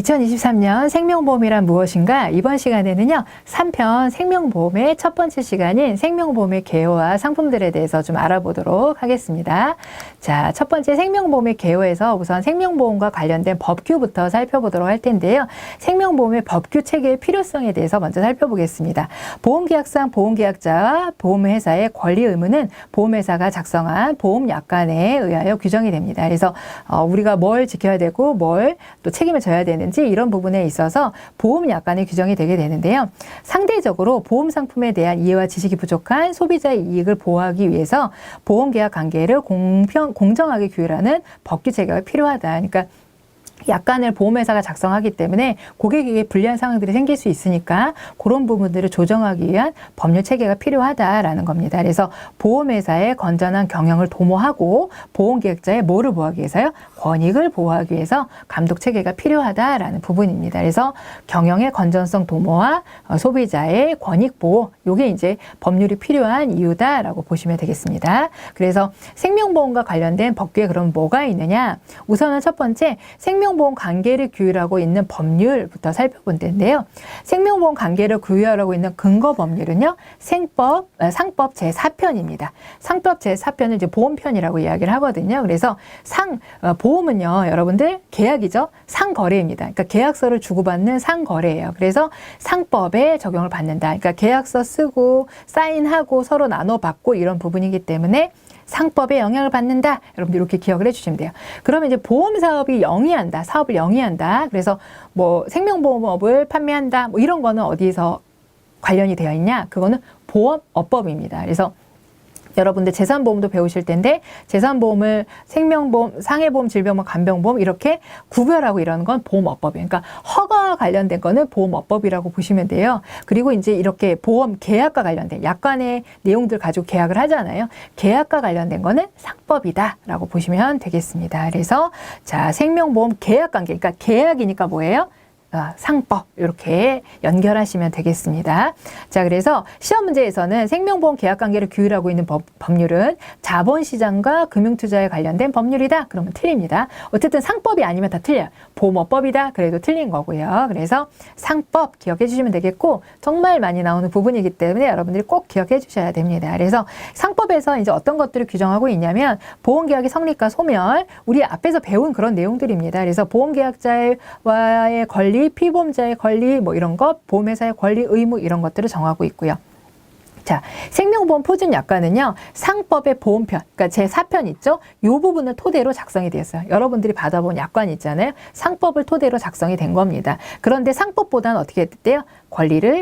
2023년 생명보험이란 무엇인가? 이번 시간에는요, 3편 생명보험의 첫 번째 시간인 생명보험의 개요와 상품들에 대해서 좀 알아보도록 하겠습니다. 자, 첫 번째 생명보험의 개요에서 우선 생명보험과 관련된 법규부터 살펴보도록 할 텐데요. 생명보험의 법규 체계의 필요성에 대해서 먼저 살펴보겠습니다. 보험계약상 보험계약자와 보험회사의 권리 의무는 보험회사가 작성한 보험약관에 의하여 규정이 됩니다. 그래서 우리가 뭘 지켜야 되고 뭘 또 책임을 져야 되는지 이런 부분에 있어서 보험약관에 규정이 되게 되는데요. 상대적으로 보험상품에 대한 이해와 지식이 부족한 소비자의 이익을 보호하기 위해서 보험계약 관계를 공정하게 규율하는 법규 체계가 필요하다. 그러니까 약관을 보험회사가 작성하기 때문에 고객에게 불리한 상황들이 생길 수 있으니까 그런 부분들을 조정하기 위한 법률 체계가 필요하다라는 겁니다. 그래서 보험회사의 건전한 경영을 도모하고 보험계약자의 뭐를 보호하기 위해서요? 권익을 보호하기 위해서 감독 체계가 필요하다라는 부분입니다. 그래서 경영의 건전성 도모와 소비자의 권익 보호, 이게 이제 법률이 필요한 이유다라고 보시면 되겠습니다. 그래서 생명보험과 관련된 법규에 그럼 뭐가 있느냐? 우선은 첫 번째 생명보험 관계를 규율하고 있는 법률부터 살펴볼 텐데요. 생명보험 관계를 규율하고 있는 근거 법률은요, 상법 제4편입니다. 상법 제4편은 이제 보험편이라고 이야기를 하거든요. 그래서 보험은요, 여러분들 계약이죠. 상거래입니다. 그러니까 계약서를 주고받는 상거래예요. 그래서 상법에 적용을 받는다. 그러니까 계약서 쓰고 사인하고 서로 나눠받고 이런 부분이기 때문에 상법에 영향을 받는다. 여러분들 이렇게 기억을 해주시면 돼요. 그러면 이제 보험 사업이 영위한다. 사업을 영위한다. 그래서 뭐 생명보험업을 판매한다. 뭐 이런 거는 어디서 관련이 되어 있냐? 그거는 보험업법입니다. 그래서 여러분들 재산보험도 배우실 텐데 재산보험을 생명보험, 상해보험, 질병보험, 간병보험 이렇게 구별하고 이러는 건 보험업법이에요. 그러니까 허가와 관련된 거는 보험업법이라고 보시면 돼요. 그리고 이제 이렇게 보험 계약과 관련된 약관의 내용들 가지고 계약을 하잖아요. 계약과 관련된 거는 상법이다라고 보시면 되겠습니다. 그래서 자, 생명보험 계약관계, 그러니까 계약이니까 뭐예요? 상법 이렇게 연결하시면 되겠습니다. 자, 그래서 시험 문제에서는 생명보험 계약관계를 규율하고 있는 법률은 자본시장과 금융투자에 관련된 법률이다. 그러면 틀립니다. 어쨌든 상법이 아니면 다 틀려요. 보험업법이다. 그래도 틀린 거고요. 그래서 상법 기억해 주시면 되겠고 정말 많이 나오는 부분이기 때문에 여러분들이 꼭 기억해 주셔야 됩니다. 그래서 상법에서 이제 어떤 것들을 규정하고 있냐면 보험계약의 성립과 소멸, 우리 앞에서 배운 그런 내용들입니다. 그래서 보험계약자와의 권리, 피보험자의 권리, 뭐 이런 것, 보험회사의 권리, 의무 이런 것들을 정하고 있고요. 자, 생명보험 표준약관은요, 상법의 보험편, 그러니까 제4편 있죠? 이 부분을 토대로 작성이 되었어요. 여러분들이 받아본 약관 있잖아요. 상법을 토대로 작성이 된 겁니다. 그런데 상법보다는 어떻게 됐대요?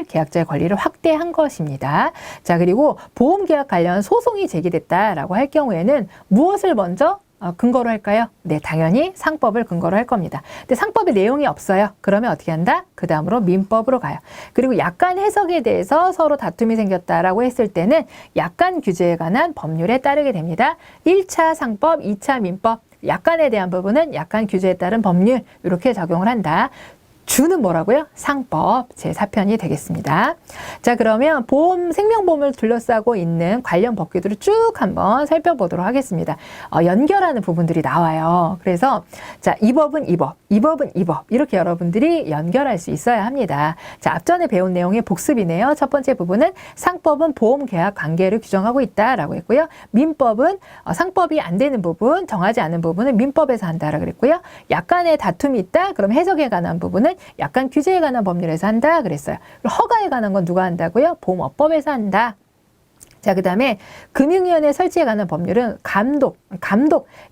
계약자의 권리를 확대한 것입니다. 자, 그리고 보험계약 관련 소송이 제기됐다라고 할 경우에는 무엇을 먼저 근거로 할까요? 네, 당연히 상법을 근거로 할 겁니다. 근데 상법에 내용이 없어요. 그러면 어떻게 한다? 그 다음으로 민법으로 가요. 그리고 약관 해석에 대해서 서로 다툼이 생겼다라고 했을 때는 약관 규제에 관한 법률에 따르게 됩니다. 1차 상법, 2차 민법, 약관에 대한 부분은 약관 규제에 따른 법률 이렇게 적용을 한다. 주는 뭐라고요? 상법 제4편이 되겠습니다. 자, 그러면 생명보험을 둘러싸고 있는 관련 법규들을 쭉 한번 살펴보도록 하겠습니다. 연결하는 부분들이 나와요. 그래서 자, 이 법은 이 법, 이 법은 이 법 이렇게 여러분들이 연결할 수 있어야 합니다. 자, 앞전에 배운 내용의 복습이네요. 첫 번째 부분은 상법은 보험계약 관계를 규정하고 있다라고 했고요. 민법은 상법이 안 되는 부분, 정하지 않은 부분은 민법에서 한다라고 그랬고요. 약간의 다툼이 있다. 그럼 해석에 관한 부분은 약간 규제에 관한 법률에서 한다 그랬어요. 허가에 관한 건 누가 한다고요? 보험업법에서 한다. 자, 그 다음에 금융위원회 설치에 관한 법률은 감독.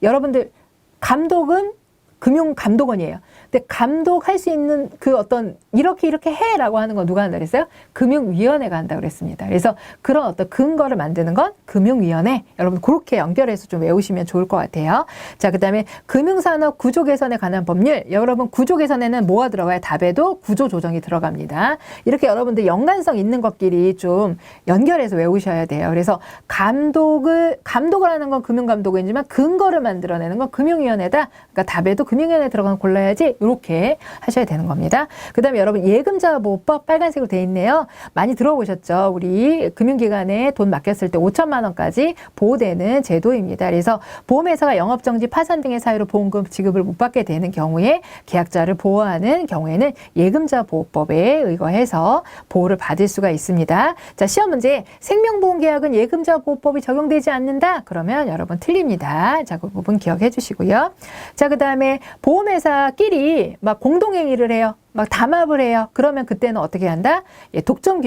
여러분들 감독은 금융감독원이에요. 근데 감독할 수 있는 그 어떤 이렇게 해라고 하는 건 누가 한다 그랬어요? 금융위원회가 한다 그랬습니다. 그래서 그런 어떤 근거를 만드는 건 금융위원회. 여러분 그렇게 연결해서 좀 외우시면 좋을 것 같아요. 자, 그 다음에 금융산업 구조 개선에 관한 법률. 여러분 구조 개선에는 뭐가 들어가요? 답에도 구조 조정이 들어갑니다. 이렇게 여러분들 연관성 있는 것끼리 좀 연결해서 외우셔야 돼요. 그래서 감독을 하는 건 금융감독원이지만 근거를 만들어내는 건 금융위원회다. 그러니까 답에도 금융위원회에 들어가면 골라야지 이렇게 하셔야 되는 겁니다. 그 다음에 여러분 예금자보호법 빨간색으로 돼 있네요. 많이 들어보셨죠? 우리 금융기관에 돈 맡겼을 때 5천만 원까지 보호되는 제도입니다. 그래서 보험회사가 영업정지 파산 등의 사유로 보험금 지급을 못 받게 되는 경우에 계약자를 보호하는 경우에는 예금자보호법에 의거해서 보호를 받을 수가 있습니다. 자, 시험 문제 생명보험계약은 예금자보호법이 적용되지 않는다? 그러면 여러분 틀립니다. 자, 그 부분 기억해 주시고요. 자, 그 다음에 보험회사끼리 막 공동행위를 해요. 막 담합을 해요. 그러면 그때는 어떻게 한다? 예, 독점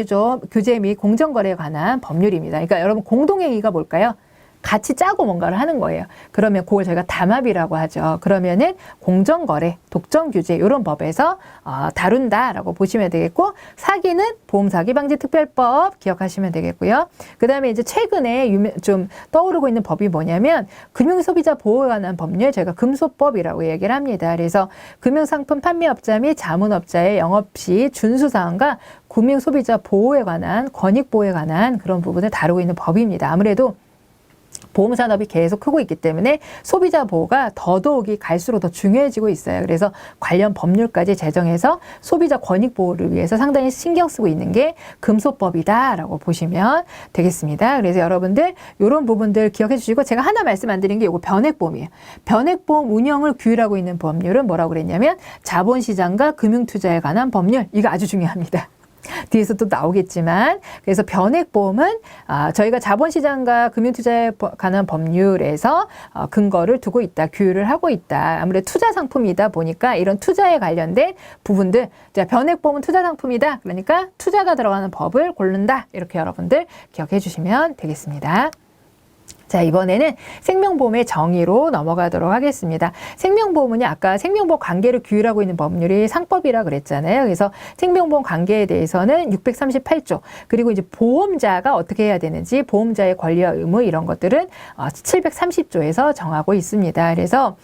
규제 및 공정거래에 관한 법률입니다. 그러니까 여러분 공동행위가 뭘까요? 같이 짜고 뭔가를 하는 거예요. 그러면 그걸 저희가 담합이라고 하죠. 그러면은 공정거래, 독점규제 이런 법에서 다룬다라고 보시면 되겠고, 사기는 보험사기방지특별법 기억하시면 되겠고요. 그 다음에 이제 최근에 좀 떠오르고 있는 법이 뭐냐면 금융소비자 보호에 관한 법률, 저희가 금소법이라고 얘기를 합니다. 그래서 금융상품 판매업자 및 자문업자의 영업시 준수사항과 금융소비자 보호에 관한 권익보호에 관한 그런 부분을 다루고 있는 법입니다. 아무래도 보험산업이 계속 크고 있기 때문에 소비자 보호가 더더욱이 갈수록 더 중요해지고 있어요. 그래서 관련 법률까지 제정해서 소비자 권익 보호를 위해서 상당히 신경 쓰고 있는 게 금소법이다라고 보시면 되겠습니다. 그래서 여러분들 이런 부분들 기억해 주시고, 제가 하나 말씀 안 드린 게 이거 변액보험이에요. 변액보험 운영을 규율하고 있는 법률은 뭐라고 그랬냐면 자본시장과 금융투자에 관한 법률, 이거 아주 중요합니다. 뒤에서 또 나오겠지만, 그래서 변액보험은 저희가 자본시장과 금융투자에 관한 법률에서 근거를 두고 있다, 규율을 하고 있다. 아무래도 투자상품이다 보니까 이런 투자에 관련된 부분들, 자, 변액보험은 투자상품이다, 그러니까 투자가 들어가는 법을 고른다, 이렇게 여러분들 기억해 주시면 되겠습니다. 자, 이번에는 생명보험의 정의로 넘어가도록 하겠습니다. 생명보험은요, 아까 생명보험 관계를 규율하고 있는 법률이 상법이라 그랬잖아요. 그래서 생명보험 관계에 대해서는 638조, 그리고 이제 보험자가 어떻게 해야 되는지, 보험자의 권리와 의무 이런 것들은 730조에서 정하고 있습니다. 그래서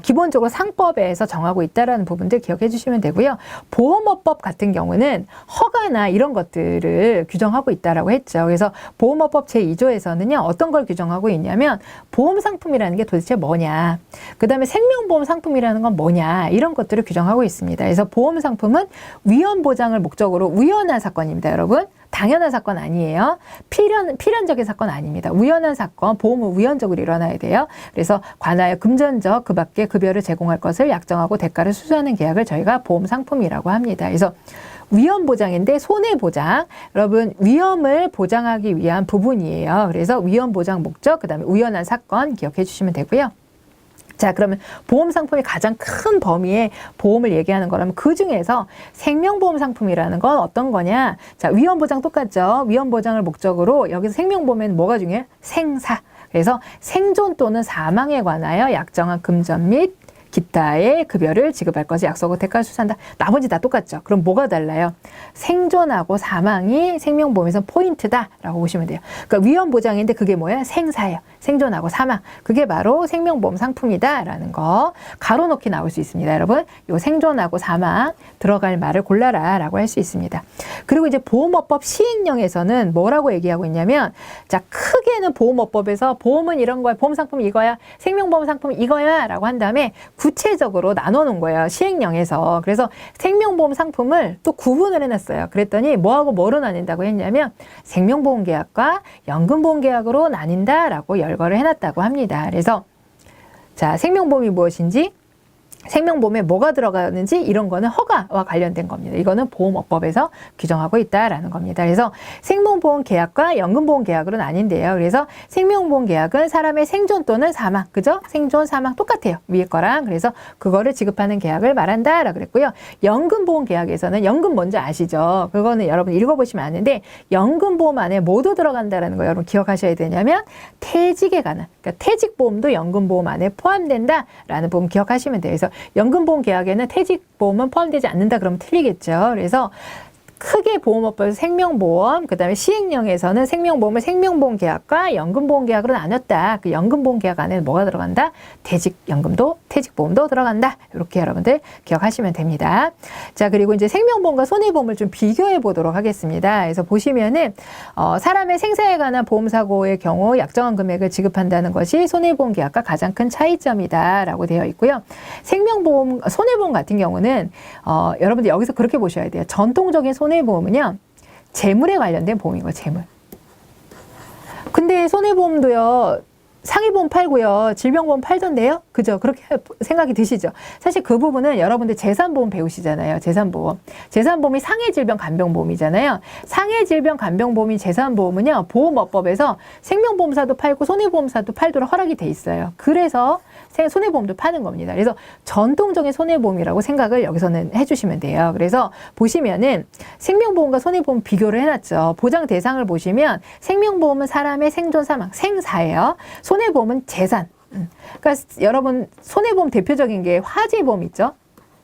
기본적으로 상법에서 정하고 있다라는 부분들 기억해 주시면 되고요. 보험업법 같은 경우는 허가나 이런 것들을 규정하고 있다라고 했죠. 그래서 보험업법 제2조에서는요, 어떤 걸 규정하고 있냐면 보험 상품이라는 게 도대체 뭐냐, 그 다음에 생명보험 상품이라는 건 뭐냐, 이런 것들을 규정하고 있습니다. 그래서 보험 상품은 위험 보장을 목적으로, 우연한 사건입니다, 여러분. 당연한 사건 아니에요. 필연적인 사건 아닙니다. 우연한 사건, 보험은 우연적으로 일어나야 돼요. 그래서 관하여 금전적 그 밖에 급여를 제공할 것을 약정하고 대가를 수수하는 계약을 저희가 보험 상품이라고 합니다. 그래서 위험 보장인데 손해보장, 여러분 위험을 보장하기 위한 부분이에요. 그래서 위험 보장 목적, 그 다음에 우연한 사건 기억해 주시면 되고요. 자, 그러면 보험 상품이 가장 큰 범위의 보험을 얘기하는 거라면 그 중에서 생명보험 상품이라는 건 어떤 거냐? 자, 위험 보장 똑같죠? 위험 보장을 목적으로 여기서 생명보험에는 뭐가 중요해요? 생사. 그래서 생존 또는 사망에 관하여 약정한 금전 및 기타의 급여를 지급할 것을 약속하고 대가를 수수한다. 나머지 다 똑같죠. 그럼 뭐가 달라요? 생존하고 사망이 생명보험에서 포인트다라고 보시면 돼요. 그러니까 위험 보장인데 그게 뭐예요? 생사예요. 생존하고 사망. 그게 바로 생명보험 상품이다라는 거 가로놓기 나올 수 있습니다. 여러분, 요 생존하고 사망 들어갈 말을 골라라라고 할 수 있습니다. 그리고 이제 보험업법 시행령에서는 뭐라고 얘기하고 있냐면, 자, 크게는 보험업법에서 보험은 이런 거야, 보험 상품 이거야, 생명보험 상품 이거야라고 한 다음에 구체적으로 나눠놓은 거예요, 시행령에서. 그래서 생명보험 상품을 또 구분을 해놨어요. 그랬더니 뭐하고 뭐로 나뉜다고 했냐면 생명보험 계약과 연금보험 계약으로 나뉜다라고 열거를 해놨다고 합니다. 그래서 자, 생명보험이 무엇인지, 생명보험에 뭐가 들어가는지 이런 거는 허가와 관련된 겁니다. 이거는 보험업법에서 규정하고 있다라는 겁니다. 그래서 생명보험 계약과 연금보험 계약으로는 아닌데요. 그래서 생명보험 계약은 사람의 생존 또는 사망, 그죠? 생존, 사망 똑같아요, 위에 거랑. 그래서 그거를 지급하는 계약을 말한다라고 그랬고요. 연금보험 계약에서는, 연금 뭔지 아시죠? 그거는 여러분 읽어보시면 아는데, 연금보험 안에 뭐도 들어간다라는 거 여러분 기억하셔야 되냐면 퇴직에 관한, 그러니까 퇴직보험도 연금보험 안에 포함된다라는 부분 기억하시면 돼요. 그래서 연금보험 계약에는 퇴직보험은 포함되지 않는다 그러면 틀리겠죠. 그래서 크게 보험업법에서 생명보험, 그 다음에 시행령에서는 생명보험을 생명보험 계약과 연금보험 계약으로 나눴다. 그 연금보험 계약 안에 뭐가 들어간다? 퇴직연금도, 퇴직보험도 들어간다. 이렇게 여러분들 기억하시면 됩니다. 자, 그리고 이제 생명보험과 손해보험을 좀 비교해 보도록 하겠습니다. 그래서 보시면은, 사람의 생사에 관한 보험사고의 경우 약정한 금액을 지급한다는 것이 손해보험 계약과 가장 큰 차이점이다. 라고 되어 있고요. 생명보험, 손해보험 같은 경우는, 여러분들 여기서 그렇게 보셔야 돼요. 전통적인 손해보험은요, 재물에 관련된 보험인 거예요, 재물. 근데 손해보험도요, 상해보험 팔고요, 질병보험 팔던데요? 그죠? 그렇게 생각이 드시죠? 사실 그 부분은 여러분들 재산보험 배우시잖아요. 재산보험. 재산보험이 상해질병간병보험이잖아요. 상해질병간병보험인 재산보험은요, 보험업법에서 생명보험사도 팔고 손해보험사도 팔도록 허락이 돼 있어요. 그래서 손해보험도 파는 겁니다. 그래서 전통적인 손해보험이라고 생각을 여기서는 해주시면 돼요. 그래서 보시면은 생명보험과 손해보험 비교를 해놨죠. 보장 대상을 보시면 생명보험은 사람의 생존 사망, 생사예요. 손해보험은 재산. 그러니까 여러분 손해보험 대표적인 게 화재보험 있죠.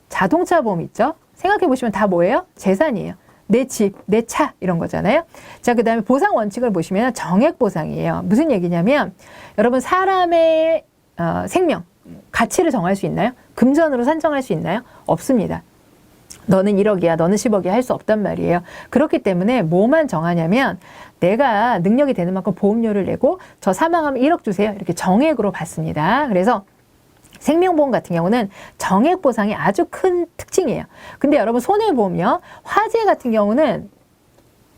자동차 보험 있죠. 생각해 보시면 다 뭐예요? 재산이에요. 내 집, 내 차 이런 거잖아요. 자, 그 다음에 보상 원칙을 보시면 정액보상이에요. 무슨 얘기냐면 여러분 사람의 생명, 가치를 정할 수 있나요? 금전으로 산정할 수 있나요? 없습니다. 너는 1억이야, 너는 10억이야 할 수 없단 말이에요. 그렇기 때문에 뭐만 정하냐면 내가 능력이 되는 만큼 보험료를 내고 저 사망하면 1억 주세요. 이렇게 정액으로 받습니다. 그래서 생명보험 같은 경우는 정액 보상이 아주 큰 특징이에요. 근데 여러분 손해보험요. 화재 같은 경우는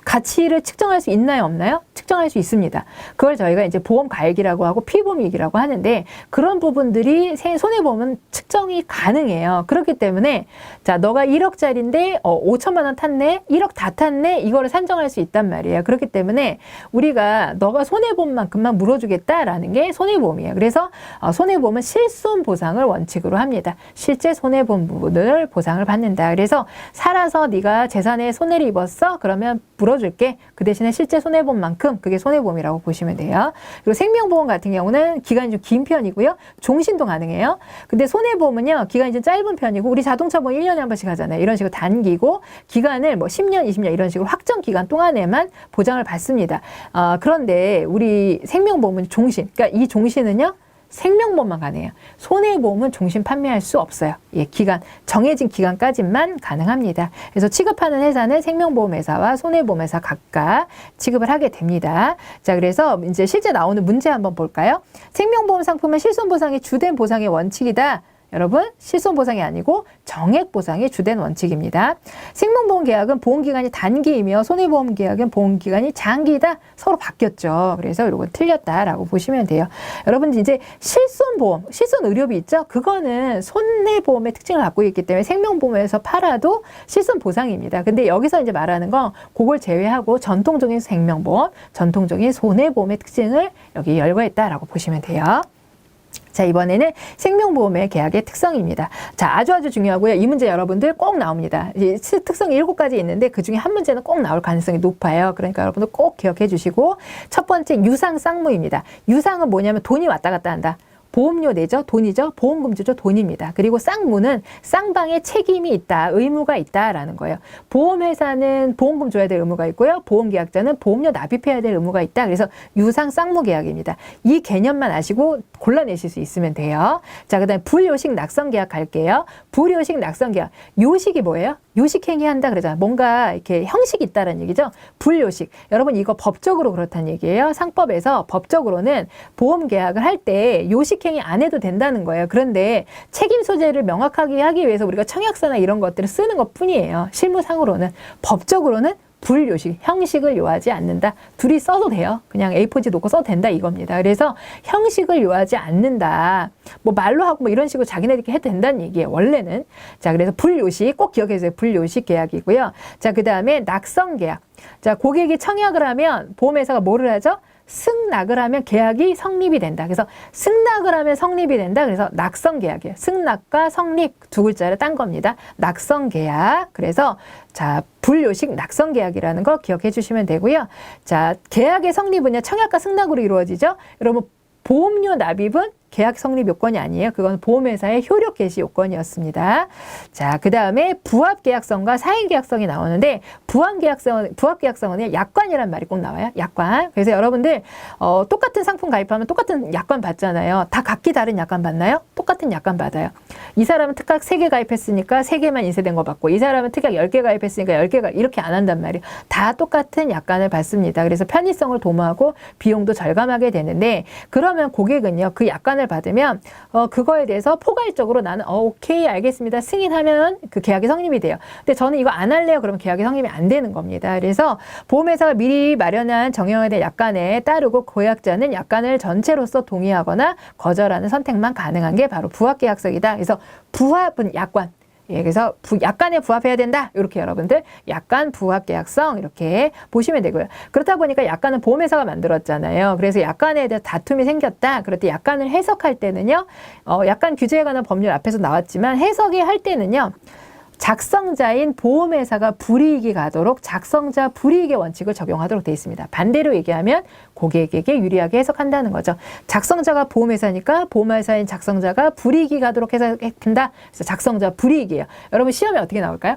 가치를 측정할 수 있나요, 없나요? 측정할 수 있습니다. 그걸 저희가 이제 보험 가액이라고 하고 피보험이익이라고 하는데 그런 부분들이 손해보험은 측정이 가능해요. 그렇기 때문에 자, 너가 1억짜리인데 5천만 원 탔네? 1억 다 탔네? 이거를 산정할 수 있단 말이에요. 그렇기 때문에 우리가 너가 손해보험만큼만 물어주겠다라는 게 손해보험이에요. 그래서 손해보험은 실손 보상을 원칙으로 합니다. 실제 손해보험 부분을 보상을 받는다. 그래서 살아서 네가 재산에 손해를 입었어? 그러면 물어줄게. 그 대신에 실제 손해보험만큼 그게 손해보험이라고 보시면 돼요. 그리고 생명보험 같은 경우는 기간이 좀 긴 편이고요. 종신도 가능해요. 근데 손해보험은요. 기간이 좀 짧은 편이고 우리 자동차 보험 1년에 한 번씩 하잖아요. 이런 식으로 단기고 기간을 뭐 10년, 20년 이런 식으로 확정 기간 동안에만 보장을 받습니다. 그런데 우리 생명보험은 종신. 그러니까 이 종신은요. 생명보험만 가능해요. 손해보험은 종신 판매할 수 없어요. 예, 기간, 정해진 기간까지만 가능합니다. 그래서 취급하는 회사는 생명보험회사와 손해보험회사 각각 취급을 하게 됩니다. 자, 그래서 이제 실제 나오는 문제 한번 볼까요? 생명보험 상품은 실손보상이 주된 보상의 원칙이다. 여러분, 실손보상이 아니고 정액보상이 주된 원칙입니다. 생명보험 계약은 보험기간이 단기이며 손해보험 계약은 보험기간이 장기이다. 서로 바뀌었죠. 그래서 이건 틀렸다라고 보시면 돼요. 여러분 이제 실손보험, 실손의료비 있죠? 그거는 손해보험의 특징을 갖고 있기 때문에 생명보험에서 팔아도 실손보상입니다. 근데 여기서 이제 말하는 건 그걸 제외하고 전통적인 생명보험, 전통적인 손해보험의 특징을 여기 열거했다라고 보시면 돼요. 자, 이번에는 생명보험의 계약의 특성입니다. 자, 아주 중요하고요. 이 문제 여러분들 꼭 나옵니다. 특성이 7가지 있는데 그 중에 한 문제는 꼭 나올 가능성이 높아요. 그러니까 여러분들 꼭 기억해 주시고 첫 번째 유상 쌍무입니다. 유상은 뭐냐면 돈이 왔다 갔다 한다. 보험료 내죠? 돈이죠? 보험금 주죠? 돈입니다. 그리고 쌍무는 쌍방의 책임이 있다, 의무가 있다라는 거예요. 보험회사는 보험금 줘야 될 의무가 있고요. 보험계약자는 보험료 납입해야 될 의무가 있다. 그래서 유상 쌍무 계약입니다. 이 개념만 아시고 골라내실 수 있으면 돼요. 자, 그 다음에 불요식 낙선 계약 갈게요. 불요식 낙선 계약. 요식이 뭐예요? 요식행위 한다 그러잖아요. 뭔가 이렇게 형식이 있다는 얘기죠. 불요식. 여러분 이거 법적으로 그렇다는 얘기예요. 상법에서 법적으로는 보험 계약을 할 때 요식행위 안 해도 된다는 거예요. 그런데 책임 소재를 명확하게 하기 위해서 우리가 청약서나 이런 것들을 쓰는 것 뿐이에요. 실무상으로는. 법적으로는 불요식, 형식을 요하지 않는다. 둘이 써도 돼요. 그냥 A4지 놓고 써도 된다 이겁니다. 그래서 형식을 요하지 않는다. 뭐 말로 하고 뭐 이런 식으로 자기네들끼리 해도 된다는 얘기예요. 원래는. 자, 그래서 불요식 꼭 기억해 주세요. 불요식 계약이고요. 자, 그 다음에 낙선 계약. 자, 고객이 청약을 하면 보험회사가 뭐를 하죠? 승낙을 하면 계약이 성립이 된다. 그래서 승낙을 하면 성립이 된다. 그래서 낙선 계약이에요. 승낙과 성립 두 글자를 딴 겁니다. 낙선 계약. 그래서 자, 불요식 낙선 계약이라는 거 기억해 주시면 되고요. 자, 계약의 성립은요, 청약과 승낙으로 이루어지죠. 여러분 보험료 납입은 계약 성립 요건이 아니에요. 그건 보험회사의 효력 개시 요건이었습니다. 자, 그 다음에 부합 계약성과 사행 계약성이 나오는데 부합 계약성은 약관이란 말이 꼭 나와요. 약관. 그래서 여러분들 똑같은 상품 가입하면 똑같은 약관 받잖아요. 다 각기 다른 약관 받나요? 똑같은 약관 받아요. 이 사람은 특약 3개 가입했으니까 3개만 인쇄된 거 받고 이 사람은 특약 10개 가입했으니까 10개가 이렇게 안 한단 말이에요. 다 똑같은 약관을 받습니다. 그래서 편의성을 도모하고 비용도 절감하게 되는데 그러면 고객은요. 그 약관을 받으면 그거에 대해서 포괄적으로 나는 오케이 알겠습니다. 승인하면 그 계약이 성립이 돼요. 근데 저는 이거 안 할래요. 그러면 계약이 성립이 안 되는 겁니다. 그래서 보험회사가 미리 마련한 정형에 대한 약관에 따르고 고약자는 약관을 전체로서 동의하거나 거절하는 선택만 가능한 게 바로 부합계약성이다. 그래서 부합은 약관. 예, 그래서 약관에 부합해야 된다. 이렇게 여러분들 약관 부합계약성 이렇게 보시면 되고요. 그렇다 보니까 약관은 보험회사가 만들었잖아요. 그래서 약관에 대한 다툼이 생겼다. 그럴 때 약관을 해석할 때는요. 약관 규제에 관한 법률 앞에서 나왔지만 해석이 할 때는요. 작성자인 보험회사가 불이익이 가도록 작성자 불이익의 원칙을 적용하도록 되어 있습니다. 반대로 얘기하면 고객에게 유리하게 해석한다는 거죠. 작성자가 보험회사니까 보험회사인 작성자가 불이익이 가도록 해석한다. 그래서 작성자 불이익이에요. 여러분 시험에 어떻게 나올까요?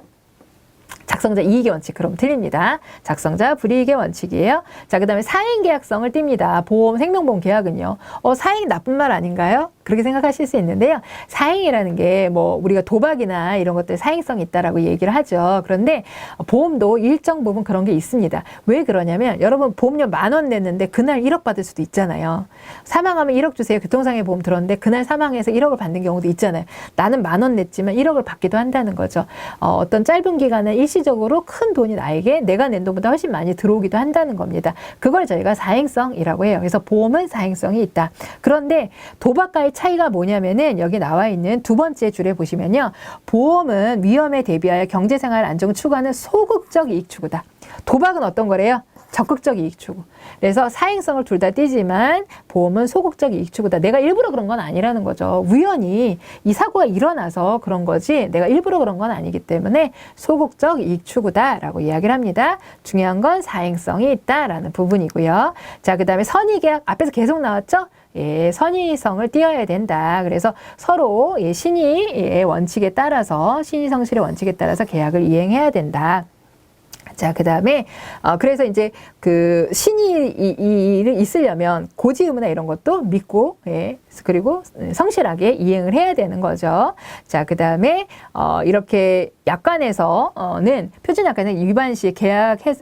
작성자 이익의 원칙. 그럼 틀립니다. 작성자 불이익의 원칙이에요. 자, 그 다음에 사행계약성을 띱니다. 보험, 생명보험 계약은요. 사행 나쁜 말 아닌가요? 그렇게 생각하실 수 있는데요. 사행이라는 게 뭐 우리가 도박이나 이런 것들 사행성이 있다라고 얘기를 하죠. 그런데 보험도 일정 부분 그런 게 있습니다. 왜 그러냐면 여러분 보험료 10,000원 냈는데 그날 1억 받을 수도 있잖아요. 사망하면 1억 주세요. 교통상해 보험 들었는데 그날 사망해서 1억을 받는 경우도 있잖아요. 나는 10,000원 냈지만 1억을 받기도 한다는 거죠. 어떤 짧은 기간에 일시적으로 큰 돈이 나에게 내가 낸 돈보다 훨씬 많이 들어오기도 한다는 겁니다. 그걸 저희가 사행성이라고 해요. 그래서 보험은 사행성이 있다. 그런데 도박과의 차이가 뭐냐면은 여기 나와 있는 두 번째 줄에 보시면요. 보험은 위험에 대비하여 경제생활 안정을 추구하는 소극적 이익 추구다. 도박은 어떤 거래요? 적극적 이익 추구. 그래서 사행성을 둘 다 띄지만 보험은 소극적 이익 추구다. 내가 일부러 그런 건 아니라는 거죠. 우연히 이 사고가 일어나서 그런 거지 내가 일부러 그런 건 아니기 때문에 소극적 이익 추구다라고 이야기를 합니다. 중요한 건 사행성이 있다라는 부분이고요. 자, 그 다음에 선의계약 앞에서 계속 나왔죠? 예, 선의성을 띄어야 된다. 그래서 서로 신의의 원칙에 따라서 신의성실의 원칙에 따라서 계약을 이행해야 된다. 자, 그 다음에, 그래서 이제 그 신의를 있으려면 고지 의무나 이런 것도 믿고, 예, 그리고 성실하게 이행을 해야 되는 거죠. 자, 그 다음에, 이렇게 약관에서는, 표준 약관에서 위반 시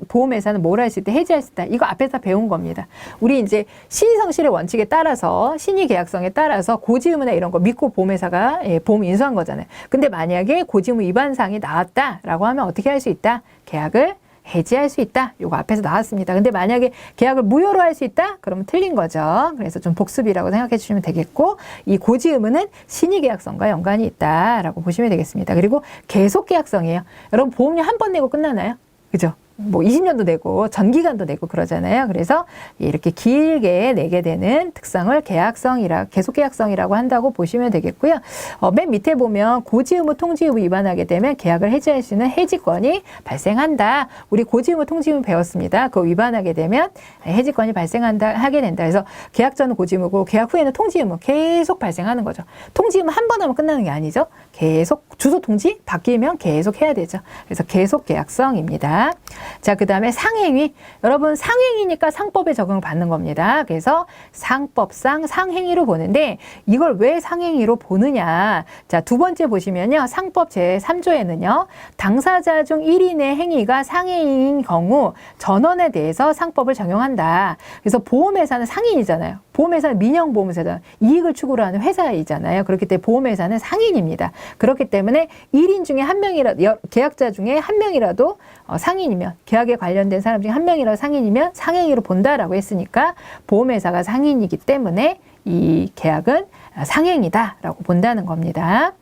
보험회사는 뭘 할 수 있다, 해지할 수 있다. 이거 앞에서 배운 겁니다. 우리 이제 신의성실의 원칙에 따라서, 신의계약성에 따라서 고지 의무나 이런 거 믿고 보험회사가 보험 인수한 거잖아요. 근데 만약에 고지 의무 위반 사항이 나왔다라고 하면 어떻게 할 수 있다? 계약을 해지할 수 있다. 요거 앞에서 나왔습니다. 근데 만약에 계약을 무효로 할 수 있다? 그러면 틀린 거죠. 그래서 좀 복습이라고 생각해 주시면 되겠고, 이 고지 의무는 신의계약성과 연관이 있다라고 보시면 되겠습니다. 그리고 계속계약성이에요. 여러분 보험료 한 번 내고 끝나나요? 그죠? 뭐 20년도 내고 전기간도 내고 그러잖아요. 그래서 이렇게 길게 내게 되는 특성을 계속계약성이라고 한다고 보시면 되겠고요. 맨 밑에 보면 고지의무 통지의무 위반하게 되면 계약을 해지할 수 있는 해지권이 발생한다. 우리 고지의무 통지의무 배웠습니다. 그거 위반하게 되면 해지권이 하게 된다. 그래서 계약 전은 고지의무고 계약 후에는 통지의무 계속 발생하는 거죠. 통지의무 한 번 하면 끝나는 게 아니죠. 계속 주소 통지 바뀌면 계속 해야 되죠. 그래서 계속계약성입니다. 자, 그 다음에 상행위. 여러분 상행위니까 상법에 적용을 받는 겁니다. 그래서 상법상 상행위로 보는데 이걸 왜 상행위로 보느냐. 자, 두 번째 보시면요. 상법 제3조에는요. 당사자 중 1인의 행위가 상해인 경우 전원에 대해서 상법을 적용한다. 그래서 보험회사는 상인이잖아요. 보험회사는 민영보험회사잖아요. 이익을 추구로 하는 회사이잖아요. 그렇기 때문에 보험회사는 상인입니다. 그렇기 때문에 1인 중에 한 명이라도, 계약자 중에 한 명이라도 상인이면, 계약에 관련된 사람 중에 한 명이라도 상인이면 상행위로 본다라고 했으니까 보험회사가 상인이기 때문에 이 계약은 상행이다라고 본다는 겁니다.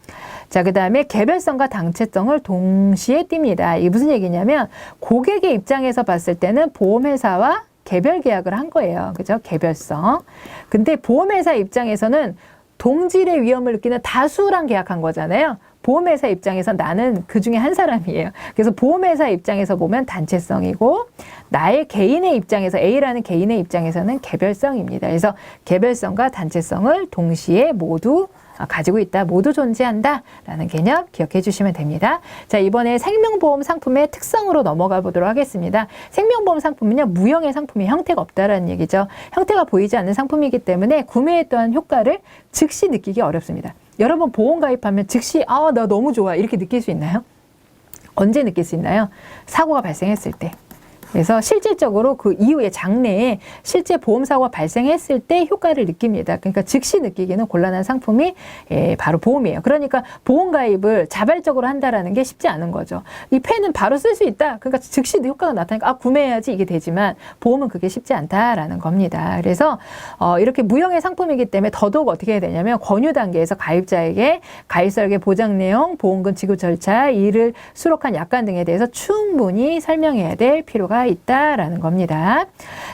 자, 그 다음에 개별성과 당체성을 동시에 띱니다. 이게 무슨 얘기냐면 고객의 입장에서 봤을 때는 보험회사와 개별 계약을 한 거예요. 그죠? 개별성. 근데 보험회사 입장에서는 동질의 위험을 느끼는 다수랑 계약한 거잖아요. 보험회사 입장에서 나는 그 중에 한 사람이에요. 그래서 보험회사 입장에서 보면 단체성이고 나의 개인의 입장에서 A라는 개인의 입장에서는 개별성입니다. 그래서 개별성과 단체성을 동시에 모두 가지고 있다, 모두 존재한다 라는 개념 기억해 주시면 됩니다. 자, 이번에 생명보험 상품의 특성으로 넘어가 보도록 하겠습니다. 생명보험 상품은요, 무형의 상품이 형태가 없다라는 얘기죠. 형태가 보이지 않는 상품이기 때문에 구매에 또한 효과를 즉시 느끼기 어렵습니다. 여러분 보험 가입하면 즉시 나 너무 좋아 이렇게 느낄 수 있나요? 언제 느낄 수 있나요? 사고가 발생했을 때. 그래서 실질적으로 그 이후에 장래에 실제 보험사고가 발생했을 때 효과를 느낍니다. 그러니까 즉시 느끼기는 곤란한 상품이 바로 보험이에요. 그러니까 보험 가입을 자발적으로 한다라는 게 쉽지 않은 거죠. 이 펜은 바로 쓸 수 있다. 그러니까 즉시 효과가 나타나니까 구매해야지 이게 되지만 보험은 그게 쉽지 않다라는 겁니다. 그래서 이렇게 무형의 상품이기 때문에 더더욱 어떻게 해야 되냐면 권유 단계에서 가입자에게 가입 설계, 보장 내용, 보험금 지급 절차, 이를 수록한 약관 등에 대해서 충분히 설명해야 될 필요가 있다라는 겁니다.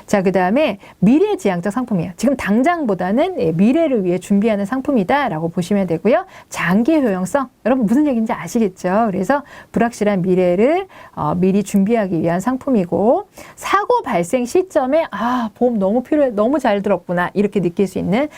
자, 그 다음에 미래지향적 상품이에요. 지금 당장보다는 미래를 위해 준비하는 상품이다라고 보시면 되고요. 장기 효용성, 여러분 무슨 얘기인지 아시겠죠? 그래서 불확실한 미래를 미리 준비하기 위한 상품이고, 사고 발생 시점에 보험 너무 필요해, 너무 잘 들었구나 이렇게 느낄 수 있는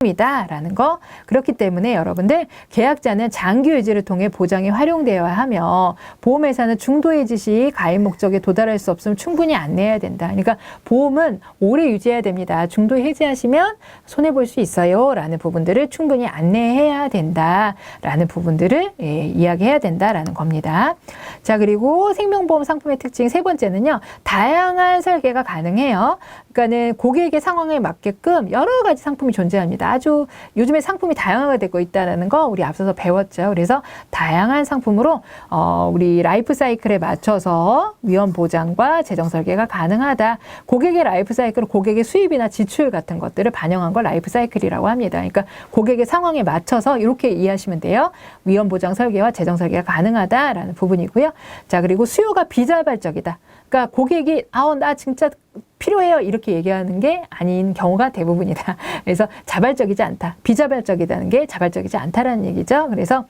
이다라는 거. 그렇기 때문에 여러분들 계약자는 장기 유지를 통해 보장이 활용되어야 하며 보험회사는 중도 해지 시 가입 목적에 도달할 수 없으면 충분히 안내해야 된다. 그러니까 보험은 오래 유지해야 됩니다. 중도 해지하시면 손해볼 수 있어요 라는 부분들을 충분히 안내해야 된다라는 부분들을 이야기해야 된다라는 겁니다. 자, 그리고 생명보험 상품의 특징 세 번째는요, 다양한 설계가 가능해요. 그러니까는 고객의 상황에 맞게끔 여러 가지 상품이 존재합니다. 아주 요즘에 상품이 다양하게 되고 있다는 거 우리 앞서서 배웠죠. 그래서 다양한 상품으로 우리 라이프 사이클에 맞춰서 위험 보장과 재정 설계가 가능하다. 고객의 라이프 사이클은 고객의 수입이나 지출 같은 것들을 반영한 걸 라이프 사이클이라고 합니다. 그러니까 고객의 상황에 맞춰서 이렇게 이해하시면 돼요. 위험 보장 설계와 재정 설계가 가능하다라는 부분이고요. 자, 그리고 수요가 비자발적이다. 그러니까 고객이 나 진짜 필요해요 이렇게 얘기하는 게 아닌 경우가 대부분이다. 그래서 자발적이지 않다. 비자발적이라는 게 자발적이지 않다라는 얘기죠. 그래서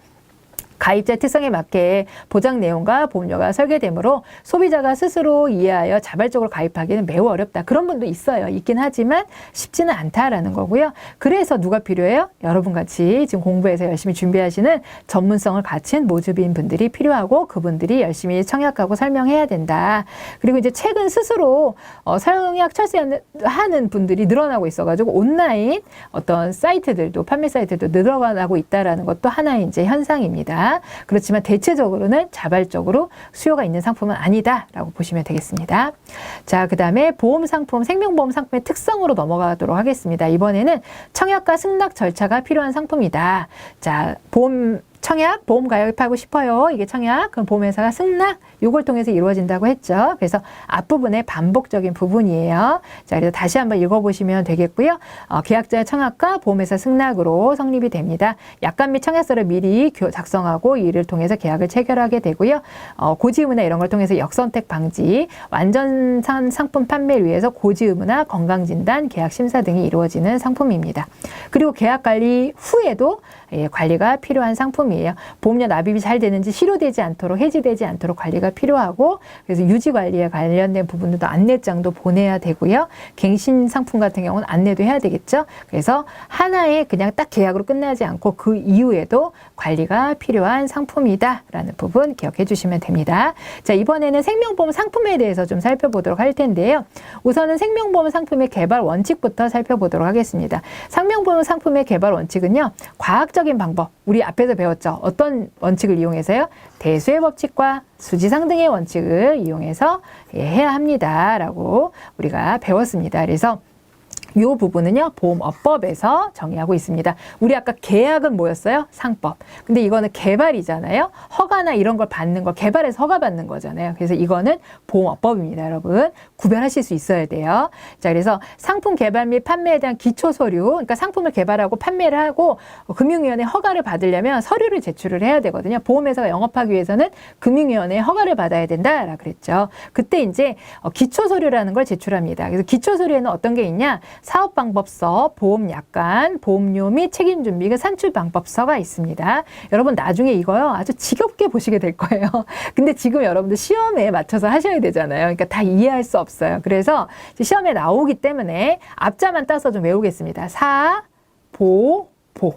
가입자 특성에 맞게 보장 내용과 보험료가 설계되므로 소비자가 스스로 이해하여 자발적으로 가입하기는 매우 어렵다. 그런 분도 있어요. 있긴 하지만 쉽지는 않다라는 거고요. 그래서 누가 필요해요? 여러분같이 지금 공부해서 열심히 준비하시는 전문성을 갖춘 모주비인 분들이 필요하고 그분들이 열심히 청약하고 설명해야 된다. 그리고 이제 최근 스스로 청약 철수하는 분들이 늘어나고 있어가지고 온라인 어떤 사이트들도 판매 사이트도 늘어나고 있다라는 것도 하나의 이제 현상입니다. 그렇지만 대체적으로는 자발적으로 수요가 있는 상품은 아니다라고 보시면 되겠습니다. 자, 그 다음에 보험 상품, 생명보험 상품의 특성으로 넘어가도록 하겠습니다. 이번에는 청약과 승낙 절차가 필요한 상품이다. 자, 청약, 보험 가입하고 싶어요. 이게 청약, 그럼 보험회사가 승낙, 요걸 통해서 이루어진다고 했죠. 그래서 앞부분의 반복적인 부분이에요. 자, 그래서 다시 한번 읽어보시면 되겠고요. 계약자의 청약과 보험회사 승낙으로 성립이 됩니다. 약관 및 청약서를 미리 작성하고 이를 통해서 계약을 체결하게 되고요. 고지 의무나 이런 걸 통해서 역선택 방지, 완전한 상품 판매를 위해서 고지 의무나 건강진단, 계약 심사 등이 이루어지는 상품입니다. 그리고 계약 관리 후에도 관리가 필요한 상품이에요. 보험료 납입이 잘 되는지 실효되지 않도록, 해지되지 않도록 관리가 필요하고, 그래서 유지 관리에 관련된 부분들도 안내장도 보내야 되고요. 갱신 상품 같은 경우는 안내도 해야 되겠죠. 그래서 하나의 그냥 딱 계약으로 끝나지 않고 그 이후에도 관리가 필요한 상품이다라는 부분 기억해 주시면 됩니다. 자, 이번에는 생명보험 상품에 대해서 좀 살펴보도록 할 텐데요. 우선은 생명보험 상품의 개발 원칙부터 살펴보도록 하겠습니다. 생명보험 상품의 개발 원칙은요, 과학적인 방법, 우리 앞에서 배웠죠. 어떤 원칙을 이용해서요? 대수의 법칙과 수지상 등의 원칙을 이용해서 해야 합니다라고 우리가 배웠습니다. 그래서 이 부분은요, 보험업법에서 정의하고 있습니다. 우리 아까 계약은 뭐였어요? 상법. 근데 이거는 개발이잖아요. 허가나 이런 걸 받는 거, 개발해서 허가 받는 거잖아요. 그래서 이거는 보험업법입니다, 여러분. 구별하실 수 있어야 돼요. 자, 그래서 상품 개발 및 판매에 대한 기초 서류, 그러니까 상품을 개발하고 판매를 하고 금융위원회 허가를 받으려면 서류를 제출을 해야 되거든요. 보험회사가 영업하기 위해서는 금융위원회 허가를 받아야 된다라고 그랬죠. 그때 이제 기초 서류라는 걸 제출합니다. 그래서 기초 서류에는 어떤 게 있냐? 사업방법서, 보험약관, 보험료 및 책임준비, 그 산출방법서가 있습니다. 여러분 나중에 이거요 아주 지겹게 보시게 될 거예요. 근데 지금 여러분들 시험에 맞춰서 하셔야 되잖아요. 그러니까 다 이해할 수 없어요. 그래서 시험에 나오기 때문에 앞자만 따서 좀 외우겠습니다. 사, 보, 보.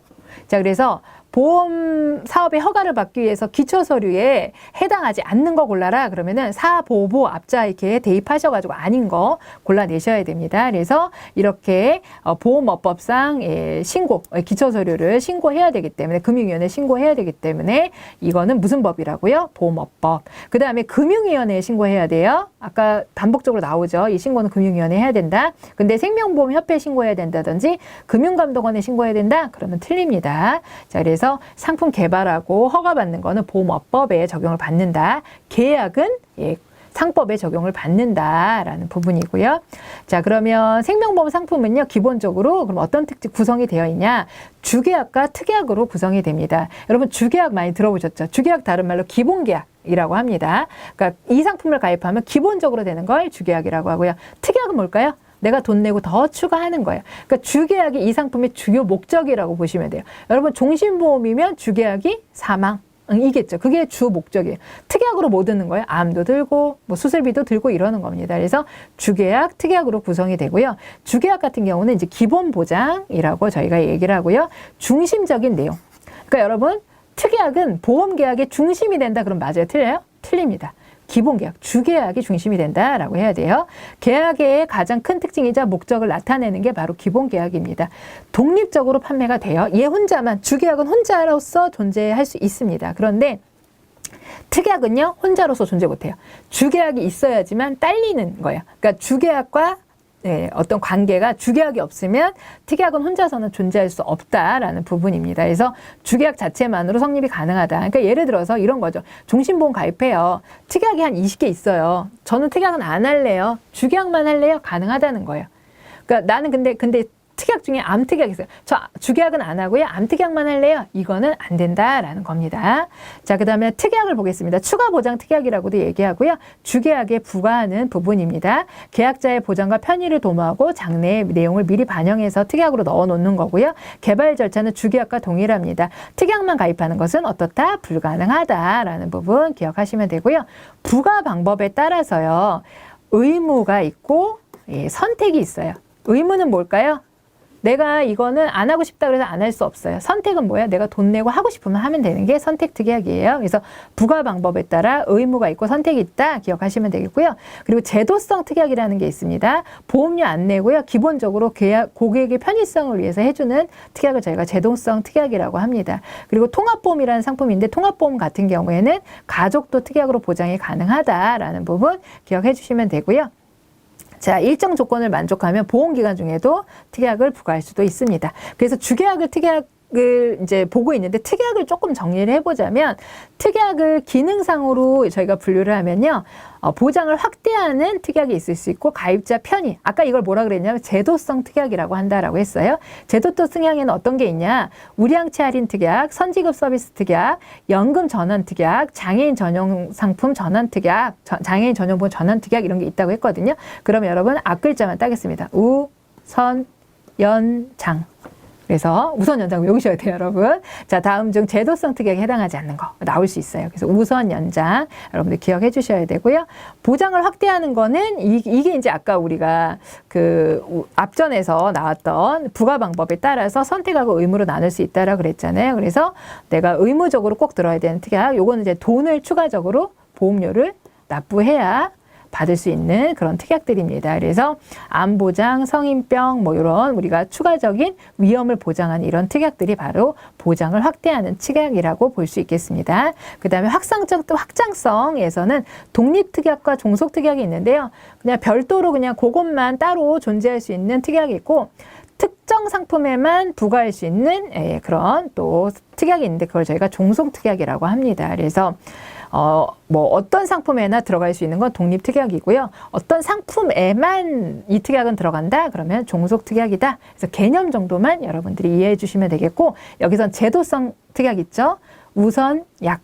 자, 그래서 보험 사업의 허가를 받기 위해서 기초 서류에 해당하지 않는 거 골라라. 그러면은 사보보 앞자 이렇게 대입하셔가지고 아닌 거 골라내셔야 됩니다. 그래서 이렇게 보험업법상 신고, 기초 서류를 신고해야 되기 때문에 금융위원회에 신고해야 되기 때문에 이거는 무슨 법이라고요? 보험업법. 그 다음에 금융위원회에 신고해야 돼요. 아까 반복적으로 나오죠. 이 신고는 금융위원회에 해야 된다. 근데 생명보험협회에 신고해야 된다든지 금융감독원에 신고해야 된다. 그러면 틀립니다. 자, 그래서 상품 개발하고 허가받는 거는 보험업법에 적용을 받는다. 계약은 상법에 적용을 받는다라는 부분이고요. 자, 그러면 생명보험 상품은요, 기본적으로 그럼 어떤 특징 구성이 되어 있냐? 주계약과 특약으로 구성이 됩니다. 여러분 주계약 많이 들어보셨죠? 주계약 다른 말로 기본계약이라고 합니다. 그러니까 이 상품을 가입하면 기본적으로 되는 걸 주계약이라고 하고요. 특약은 뭘까요? 내가 돈 내고 더 추가하는 거예요. 그러니까 주계약이 이 상품의 주요 목적이라고 보시면 돼요. 여러분 종신보험이면 주계약이 사망 이겠죠. 그게 주 목적이에요. 특약으로 뭐 드는 거예요? 암도 들고 뭐 수술비도 들고 이러는 겁니다. 그래서 주계약, 특약으로 구성이 되고요. 주계약 같은 경우는 이제 기본 보장이라고 저희가 얘기를 하고요. 중심적인 내용. 그러니까 여러분 특약은 보험계약의 중심이 된다. 그럼 맞아요? 틀려요? 틀립니다. 기본계약, 주계약이 중심이 된다라고 해야 돼요. 계약의 가장 큰 특징이자 목적을 나타내는 게 바로 기본계약입니다. 독립적으로 판매가 돼요. 얘 혼자만, 주계약은 혼자로서 존재할 수 있습니다. 그런데 특약은요, 혼자로서 존재 못해요. 주계약이 있어야지만 딸리는 거예요. 그러니까 주계약과 어떤 관계가 주계약이 없으면 특약은 혼자서는 존재할 수 없다라는 부분입니다. 그래서 주계약 자체만으로 성립이 가능하다. 그러니까 예를 들어서 이런 거죠. 종신보험 가입해요. 특약이 한 20개 있어요. 저는 특약은 안 할래요. 주계약만 할래요. 가능하다는 거예요. 그러니까 나는 근데 특약 중에 암특약이 있어요. 저 주계약은 안 하고요. 암특약만 할래요. 이거는 안 된다라는 겁니다. 자, 그 다음에 특약을 보겠습니다. 추가보장 특약이라고도 얘기하고요. 주계약에 부과하는 부분입니다. 계약자의 보장과 편의를 도모하고 장래의 내용을 미리 반영해서 특약으로 넣어놓는 거고요. 개발 절차는 주계약과 동일합니다. 특약만 가입하는 것은 어떻다? 불가능하다라는 부분 기억하시면 되고요. 부과 방법에 따라서요. 의무가 있고 선택이 있어요. 의무는 뭘까요? 내가 이거는 안 하고 싶다 그래서 안 할 수 없어요. 선택은 뭐야? 내가 돈 내고 하고 싶으면 하면 되는 게 선택 특약이에요. 그래서 부과 방법에 따라 의무가 있고 선택이 있다 기억하시면 되겠고요. 그리고 제도성 특약이라는 게 있습니다. 보험료 안 내고요. 기본적으로 고객의 편의성을 위해서 해주는 특약을 저희가 제도성 특약이라고 합니다. 그리고 통합보험이라는 상품인데 통합보험 같은 경우에는 가족도 특약으로 보장이 가능하다라는 부분 기억해 주시면 되고요. 자, 일정 조건을 만족하면 보험기간 중에도 특약을 부과할 수도 있습니다. 그래서 주계약을 특약을 이제 보고 있는데 특약을 조금 정리를 해보자면 특약을 기능상으로 저희가 분류를 하면요. 보장을 확대하는 특약이 있을 수 있고 가입자 편의. 아까 이걸 뭐라 그랬냐면 제도성 특약이라고 한다라고 했어요. 제도성 특약에는 어떤 게 있냐. 우량치 할인 특약, 선지급 서비스 특약, 연금 전환 특약, 장애인 전용 상품 전환 특약, 장애인 전용보험 전환 특약 이런 게 있다고 했거든요. 그러면 여러분 앞글자만 따겠습니다. 우, 선, 연, 장. 그래서 우선 연장 외우셔야 돼요, 여러분. 자, 다음 중 제도성 특약에 해당하지 않는 거 나올 수 있어요. 그래서 우선 연장 여러분들 기억해 주셔야 되고요. 보장을 확대하는 거는 이게 이제 아까 우리가 그 앞전에서 나왔던 부과 방법에 따라서 선택하고 의무로 나눌 수 있다라고 그랬잖아요. 그래서 내가 의무적으로 꼭 들어야 되는 특약, 요거는 이제 돈을 추가적으로 보험료를 납부해야 받을 수 있는 그런 특약들입니다. 그래서 암보장, 성인병 뭐 이런 우리가 추가적인 위험을 보장하는 이런 특약들이 바로 보장을 확대하는 특약이라고 볼 수 있겠습니다. 그 다음에 확장성에서는 독립특약과 종속특약이 있는데요. 그냥 별도로 그냥 그것만 따로 존재할 수 있는 특약이 있고 특정 상품에만 부과할 수 있는 그런 또 특약이 있는데 그걸 저희가 종속특약이라고 합니다. 그래서 뭐 어떤 상품에나 들어갈 수 있는 건 독립특약이고요. 어떤 상품에만 이 특약은 들어간다? 그러면 종속특약이다. 그래서 개념 정도만 여러분들이 이해해 주시면 되겠고 여기선 제도성 특약 있죠? 우선 약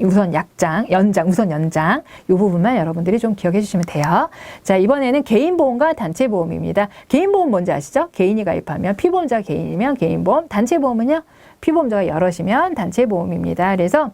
우선 약장, 연장, 우선 연장 이 부분만 여러분들이 좀 기억해 주시면 돼요. 자, 이번에는 개인보험과 단체보험입니다. 개인보험 뭔지 아시죠? 개인이 가입하면 피보험자가 개인이면 개인보험, 단체보험은요 피보험자가 여럿이면 단체보험입니다. 그래서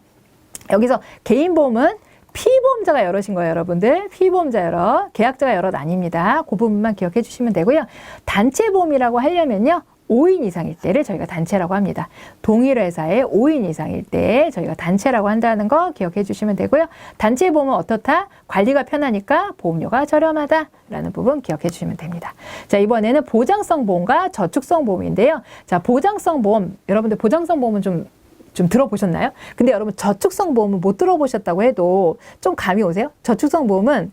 여기서 개인보험은 피보험자가 여럿인 거예요, 여러분들. 피보험자 여럿, 계약자가 여럿 아닙니다. 그 부분만 기억해 주시면 되고요. 단체보험이라고 하려면요. 5인 이상일 때를 저희가 단체라고 합니다. 동일 회사에 5인 이상일 때 저희가 단체라고 한다는 거 기억해 주시면 되고요. 단체 보험은 어떻다? 관리가 편하니까 보험료가 저렴하다라는 부분 기억해 주시면 됩니다. 자, 이번에는 보장성 보험과 저축성 보험인데요. 자, 보장성 보험, 여러분들 보장성 보험은 좀 들어보셨나요? 근데 여러분 저축성 보험은 못 들어보셨다고 해도 좀 감이 오세요? 저축성 보험은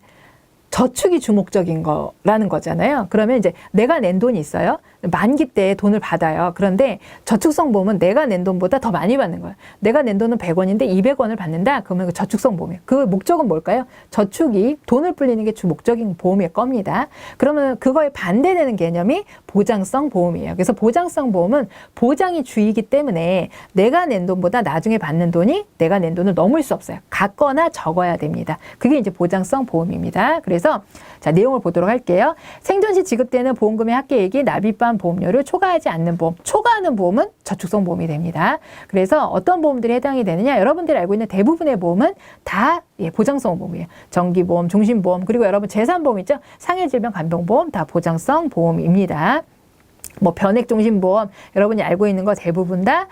저축이 주목적인 거라는 거잖아요. 그러면 이제 내가 낸 돈이 있어요. 만기 때 돈을 받아요. 그런데 저축성 보험은 내가 낸 돈보다 더 많이 받는 거예요. 내가 낸 돈은 100원인데 200원을 받는다? 그러면 그 저축성 보험이에요. 그 목적은 뭘까요? 저축이 돈을 불리는 게 주 목적인 보험일 겁니다. 그러면 그거에 반대되는 개념이 보장성 보험이에요. 그래서 보장성 보험은 보장이 주이기 때문에 내가 낸 돈보다 나중에 받는 돈이 내가 낸 돈을 넘을 수 없어요. 같거나 적어야 됩니다. 그게 이제 보장성 보험입니다. 그래서 자, 내용을 보도록 할게요. 생존 시 지급되는 보험금의 합계액이 납입한 보험료를 초과하지 않는 보험. 초과하는 보험은 저축성 보험이 됩니다. 그래서 어떤 보험들이 해당이 되느냐? 여러분들이 알고 있는 대부분의 보험은 다 보장성 보험이에요. 정기보험, 종신보험, 그리고 여러분 재산보험 있죠? 상해질병 간병보험 다 보장성 보험입니다. 뭐 변액종신보험 여러분이 알고 있는 거 대부분 다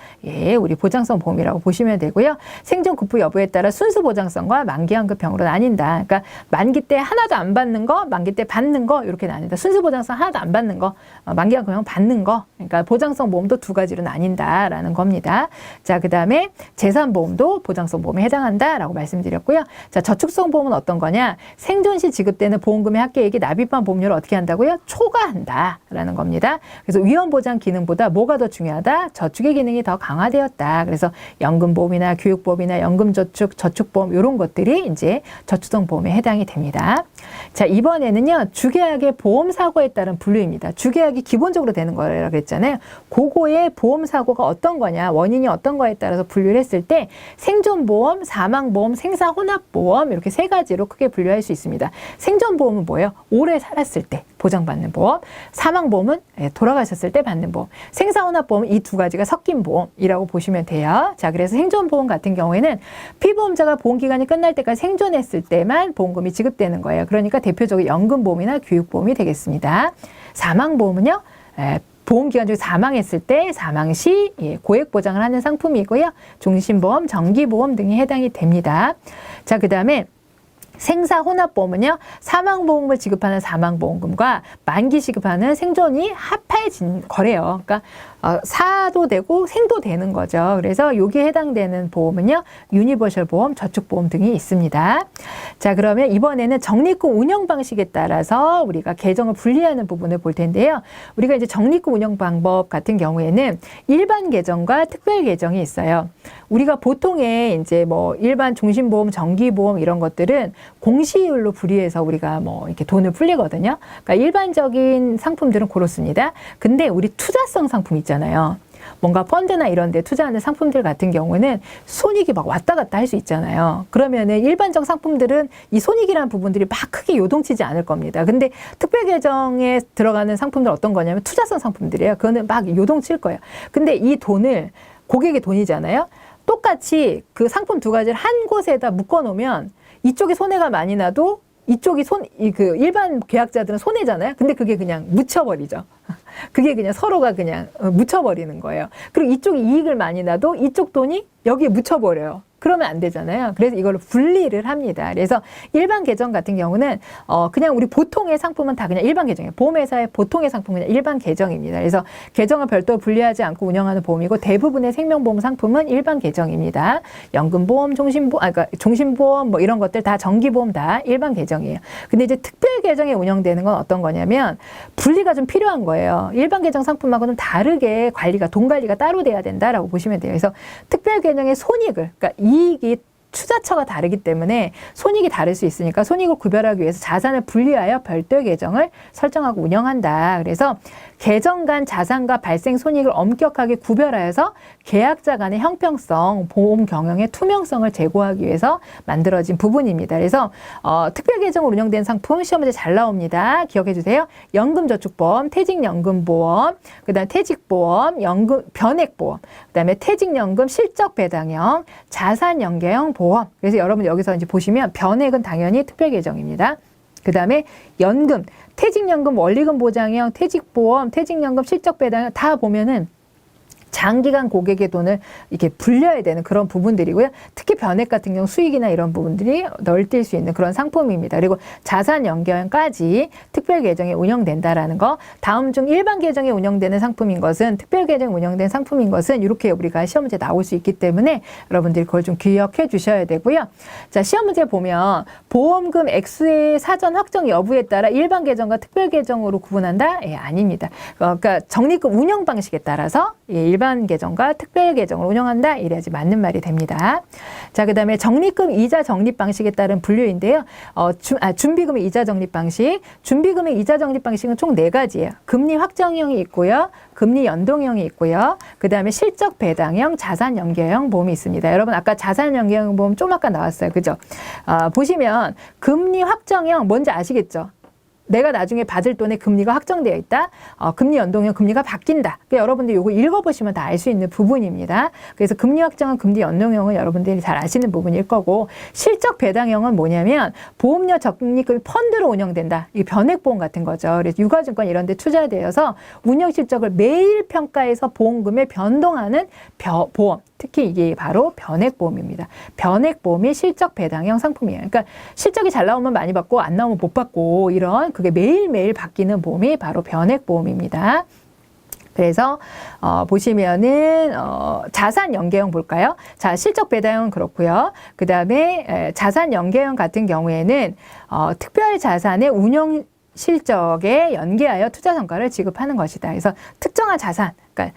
우리 보장성 보험이라고 보시면 되고요. 생존 급부 여부에 따라 순수 보장성과 만기 환급형으로 나뉜다. 그러니까 만기 때 하나도 안 받는 거, 만기 때 받는 거 이렇게 나뉜다. 순수 보장성 하나도 안 받는 거, 만기 환급형 받는 거. 그러니까 보장성 보험도 두 가지로 나뉜다라는 겁니다. 자, 그다음에 재산보험도 보장성 보험에 해당한다라고 말씀드렸고요. 자, 저축성 보험은 어떤 거냐? 생존 시 지급되는 보험금의 합계액이 납입한 보험료를 어떻게 한다고요? 초과한다라는 겁니다. 그래서 위험보장 기능보다 뭐가 더 중요하다? 저축의 기능이 더 강화되었다. 그래서 연금보험이나 교육보험이나 연금저축, 저축보험 이런 것들이 이제 저축성 보험에 해당이 됩니다. 자, 이번에는요. 주계약의 보험사고에 따른 분류입니다. 주계약이 기본적으로 되는 거라고 그랬잖아요. 그거의 보험사고가 어떤 거냐, 원인이 어떤 거에 따라서 분류를 했을 때 생존보험, 사망보험, 생사혼합보험 이렇게 세 가지로 크게 분류할 수 있습니다. 생존보험은 뭐예요? 오래 살았을 때 보장받는 보험, 사망보험은 돌아가셨을 때 받는 보험, 생사혼합보험은 이 두 가지가 섞인 보험이라고 보시면 돼요. 자, 그래서 생존보험 같은 경우에는 피보험자가 보험기간이 끝날 때까지 생존했을 때만 보험금이 지급되는 거예요. 그러니까 대표적으로 연금보험이나 교육보험이 되겠습니다. 사망보험은요, 보험기간 중에 사망했을 때 사망 시 고액 보장을 하는 상품이고요. 종신보험, 정기보험 등이 해당이 됩니다. 자, 그 다음에 생사혼합보험은요, 사망보험을 지급하는 사망보험금과 만기 지급하는 생존이 합해진 거래요. 그러니까 사도 되고 생도 되는 거죠. 그래서 여기에 해당되는 보험은요, 유니버셜 보험, 저축보험 등이 있습니다. 자, 그러면 이번에는 적립금 운영 방식에 따라서 우리가 계정을 분리하는 부분을 볼 텐데요. 우리가 이제 적립금 운영 방법 같은 경우에는 일반 계정과 특별 계정이 있어요. 우리가 보통의 이제 뭐 일반 종신보험, 정기보험 이런 것들은 공시율로 분리해서 우리가 뭐 이렇게 돈을 풀리거든요. 그러니까 일반적인 상품들은 그렇습니다. 근데 우리 투자성 상품 있잖아요. 뭔가 펀드나 이런 데 투자하는 상품들 같은 경우는 손익이 막 왔다 갔다 할 수 있잖아요. 그러면은 일반적 상품들은 이 손익이라는 부분들이 막 크게 요동치지 않을 겁니다. 근데 특별 계정에 들어가는 상품들 어떤 거냐면 투자성 상품들이에요. 그거는 막 요동칠 거예요. 근데 이 돈을 고객의 돈이잖아요. 똑같이 그 상품 두 가지를 한 곳에다 묶어 놓으면 이쪽에 손해가 많이 나도 이쪽이 그 일반 계약자들은 손해잖아요. 근데 그게 그냥 묻혀버리죠. 그게 그냥 서로가 그냥 묻혀버리는 거예요. 그리고 이쪽이 이익을 많이 나도 이쪽 돈이 여기에 묻혀버려요. 그러면 안 되잖아요. 그래서 이걸 분리를 합니다. 그래서 일반 계정 같은 경우는 그냥 우리 보통의 상품은 다 그냥 일반 계정이에요. 보험회사의 보통의 상품은 그냥 일반 계정입니다. 그래서 계정을 별도로 분리하지 않고 운영하는 보험이고 대부분의 생명보험 상품은 일반 계정입니다. 연금보험, 그러니까 종신보험 뭐 이런 것들 다 정기보험 다 일반 계정이에요. 근데 이제 특별 계정에 운영되는 건 어떤 거냐면 분리가 좀 필요한 거예요. 일반 계정 상품하고는 다르게 돈 관리가 따로 돼야 된다라고 보시면 돼요. 그래서 특별 계정의 손익을, 그러니까 이익이 투자처가 다르기 때문에 손익이 다를 수 있으니까 손익을 구별하기 위해서 자산을 분리하여 별도의 계정을 설정하고 운영한다. 그래서 계정 간 자산과 발생 손익을 엄격하게 구별하여서 계약자 간의 형평성, 보험 경영의 투명성을 제고하기 위해서 만들어진 부분입니다. 그래서 특별계정으로 운영된 상품 시험 문제 잘 나옵니다. 기억해 주세요. 연금저축보험, 퇴직연금보험, 그다음 퇴직보험, 연금 변액보험, 그다음에 퇴직연금 실적배당형, 자산연계형 보험. 그래서 여러분 여기서 이제 보시면 변액은 당연히 특별계정입니다. 그 다음에 연금, 퇴직연금, 원리금 보장형, 퇴직보험, 퇴직연금, 실적배당 다 보면은 장기간 고객의 돈을 이렇게 불려야 되는 그런 부분들이고요. 특히 변액 같은 경우 수익이나 이런 부분들이 널뛸 수 있는 그런 상품입니다. 그리고 자산 연결까지 특별 계정에 운영된다라는 거. 다음 중 일반 계정에 운영되는 상품인 것은 특별 계정에 운영된 상품인 것은 이렇게 우리가 시험 문제 나올 수 있기 때문에 여러분들이 그걸 좀 기억해 주셔야 되고요. 자, 시험 문제 보면 보험금 액수의 사전 확정 여부에 따라 일반 계정과 특별 계정으로 구분한다? 예, 아닙니다. 그러니까 적립금 운영 방식에 따라서 일반 계정과 특별 계정을 운영한다. 이래야지 맞는 말이 됩니다. 자, 그 다음에 적립금 이자 적립 방식에 따른 분류인데요. 준비금의 이자 적립 방식. 준비금의 이자 적립 방식은 총 4가지예요. 금리 확정형이 있고요. 금리 연동형이 있고요. 그 다음에 실적 배당형, 자산 연계형 보험이 있습니다. 여러분 아까 자산 연계형 보험 좀 아까 나왔어요. 그죠? 보시면 금리 확정형 뭔지 아시겠죠? 내가 나중에 받을 돈의 금리가 확정되어 있다. 금리 연동형 금리가 바뀐다. 그러니까 여러분들 이거 읽어보시면 다 알 수 있는 부분입니다. 그래서 금리 확정은 금리 연동형은 여러분들이 잘 아시는 부분일 거고 실적 배당형은 뭐냐면 보험료 적립금이 펀드로 운영된다. 이 변액보험 같은 거죠. 그래서 유가증권 이런 데 투자되어서 운영 실적을 매일 평가해서 보험금을 변동하는 보험. 특히 이게 바로 변액보험입니다. 변액보험이 실적 배당형 상품이에요. 그러니까 실적이 잘 나오면 많이 받고 안 나오면 못 받고 이런 그게 매일매일 바뀌는 보험이 바로 변액보험입니다. 그래서 보시면은 자산 연계형 볼까요? 자, 실적 배당형은 그렇고요. 그 다음에 자산 연계형 같은 경우에는 특별 자산의 운용 실적에 연계하여 투자 성과를 지급하는 것이다. 그래서 특정한 자산, 그러니까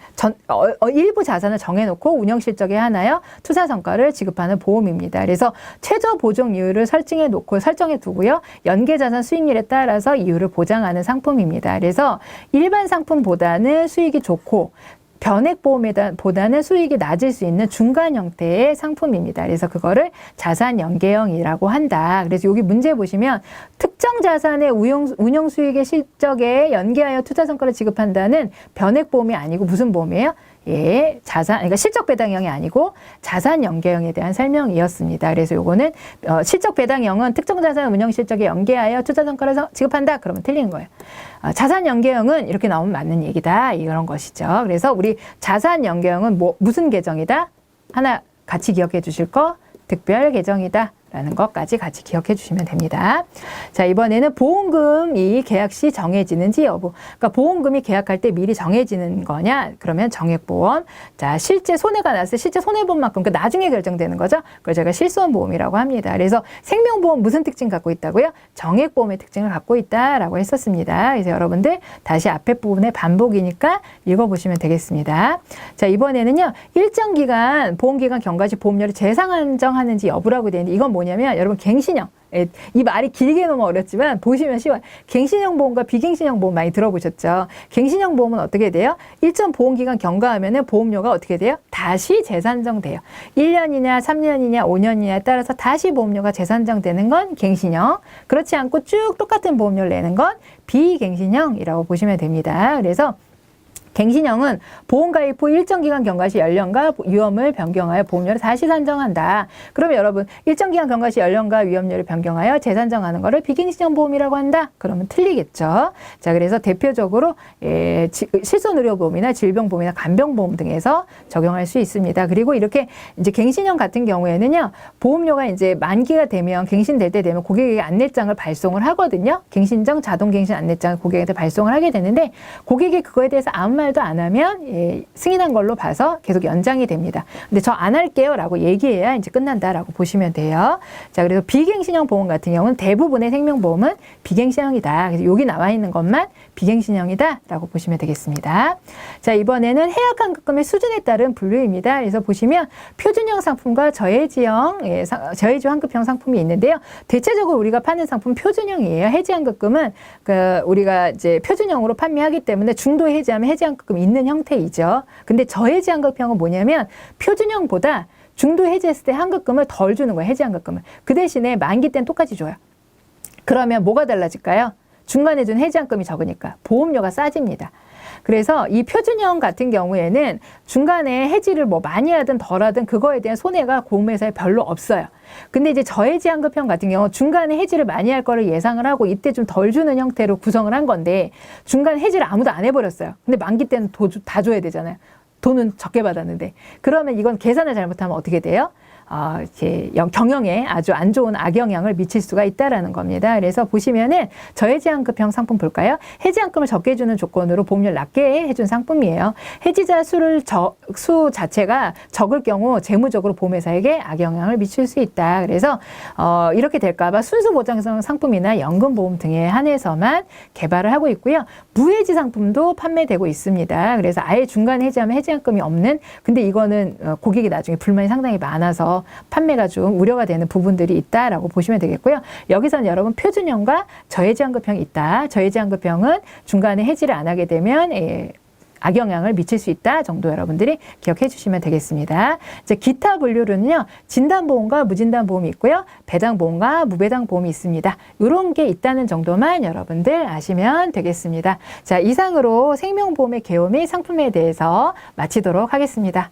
일부 자산을 정해놓고 운영 실적에 한하여 투자 성과를 지급하는 보험입니다. 그래서 최저 보정 이율을 설정해 두고요. 연계 자산 수익률에 따라서 이율을 보장하는 상품입니다. 그래서 일반 상품보다는 수익이 좋고 변액보험보다는 수익이 낮을 수 있는 중간 형태의 상품입니다. 그래서 그거를 자산 연계형이라고 한다. 그래서 여기 문제 보시면 특정 자산의 운용 수익의 실적에 연계하여 투자 성과를 지급한다는 변액보험이 아니고 무슨 보험이에요? 예, 그러니까 실적 배당형이 아니고 자산 연계형에 대한 설명이었습니다. 그래서 요거는 실적 배당형은 특정 자산 운영 실적에 연계하여 투자 성과를 지급한다. 그러면 틀리는 거예요. 자산 연계형은 이렇게 나오면 맞는 얘기다. 이런 것이죠. 그래서 우리 자산 연계형은 무슨 계정이다? 하나 같이 기억해 주실 거 특별 계정이다. 라는 것까지 같이 기억해 주시면 됩니다. 자, 이번에는 보험금이 계약 시 정해지는지 여부. 그러니까 보험금이 계약할 때 미리 정해지는 거냐? 그러면 정액보험. 자, 실제 손해가 났을 때 실제 손해본만큼 그러니까 나중에 결정되는 거죠. 그걸 제가 실손보험이라고 합니다. 그래서 생명보험 무슨 특징 갖고 있다고요? 정액보험의 특징을 갖고 있다라고 했었습니다. 그래서 여러분들 다시 앞에 부분의 반복이니까 읽어보시면 되겠습니다. 자, 이번에는요. 일정 기간 보험기간 경과 시 보험료를 재상한정하는지 여부라고 되어 있는데 이건 뭐냐면 여러분 갱신형. 이 말이 길게 너무 어렵지만 보시면 쉬워요. 갱신형 보험과 비갱신형 보험 많이 들어보셨죠? 갱신형 보험은 어떻게 돼요? 일정 보험기간 경과하면 보험료가 어떻게 돼요? 다시 재산정돼요. 1년이냐 3년이냐 5년이냐에 따라서 다시 보험료가 재산정되는 건 갱신형. 그렇지 않고 쭉 똑같은 보험료를 내는 건 비갱신형이라고 보시면 됩니다. 그래서 갱신형은 보험가입 후 일정 기간 경과 시 연령과 위험을 변경하여 보험료를 다시 산정한다. 그러면 여러분 일정 기간 경과 시 연령과 위험료를 변경하여 재산정하는 거를 비갱신형 보험이라고 한다. 그러면 틀리겠죠. 자, 그래서 대표적으로 실손의료보험이나 질병보험이나 간병보험 등에서 적용할 수 있습니다. 그리고 이렇게 이제 갱신형 같은 경우에는요. 보험료가 이제 만기가 되면 갱신될 때 되면 고객에게 안내장을 발송을 하거든요. 갱신정 자동 갱신 안내장을 고객한테 발송을 하게 되는데 고객이 그거에 대해서 아무 말도 안 하면 승인한 걸로 봐서 계속 연장이 됩니다. 근데 저 안 할게요 라고 얘기해야 이제 끝난다라고 보시면 돼요. 자, 그래서 비갱신형 보험 같은 경우는 대부분의 생명보험은 비갱신형이다. 그래서 여기 나와 있는 것만 비갱신형이다 라고 보시면 되겠습니다. 자, 이번에는 해약환급금의 수준에 따른 분류입니다. 그래서 보시면 표준형 상품과 저해지형, 저해지 환급형 상품이 있는데요. 대체적으로 우리가 파는 상품은 표준형이에요. 해지환급금은 우리가 이제 표준형으로 판매하기 때문에 중도 해지하면 해지환급금이 있는 형태이죠. 근데 저해지환급형은 뭐냐면 표준형보다 중도 해지했을 때 환급금을 덜 주는 거예요. 해지환급금을. 그 대신에 만기 때는 똑같이 줘요. 그러면 뭐가 달라질까요? 중간에 준 해지환급이 적으니까 보험료가 싸집니다. 그래서 이 표준형 같은 경우에는 중간에 해지를 뭐 많이 하든 덜 하든 그거에 대한 손해가 보험회사에 별로 없어요. 근데 이제 저해지환급형 같은 경우 중간에 해지를 많이 할 거를 예상을 하고 이때 좀 덜 주는 형태로 구성을 한 건데 중간에 해지를 아무도 안 해버렸어요. 근데 만기 때는 다 줘야 되잖아요. 돈은 적게 받았는데. 그러면 이건 계산을 잘못하면 어떻게 돼요? 이제 경영에 아주 안 좋은 악영향을 미칠 수가 있다라는 겁니다. 그래서 보시면은 저해지환급형 상품 볼까요? 해지환급을 적게 주는 조건으로 보험료를 낮게 해준 상품이에요. 해지자 수 자체가 적을 경우 재무적으로 보험회사에게 악영향을 미칠 수 있다. 그래서 이렇게 될까봐 순수보장성 상품이나 연금보험 등에 한해서만 개발을 하고 있고요. 무해지 상품도 판매되고 있습니다. 그래서 아예 중간 해지하면 해지환급이 없는, 근데 이거는 고객이 나중에 불만이 상당히 많아서 판매가 좀 우려가 되는 부분들이 있다라고 보시면 되겠고요. 여기서는 여러분 표준형과 저해지환급형이 있다. 저해지환급형은 중간에 해지를 안 하게 되면 악영향을 미칠 수 있다 정도 여러분들이 기억해 주시면 되겠습니다. 이제 기타 분류로는요. 진단보험과 무진단보험이 있고요. 배당보험과 무배당보험이 있습니다. 이런 게 있다는 정도만 여러분들 아시면 되겠습니다. 자, 이상으로 생명보험의 개요 및 상품에 대해서 마치도록 하겠습니다.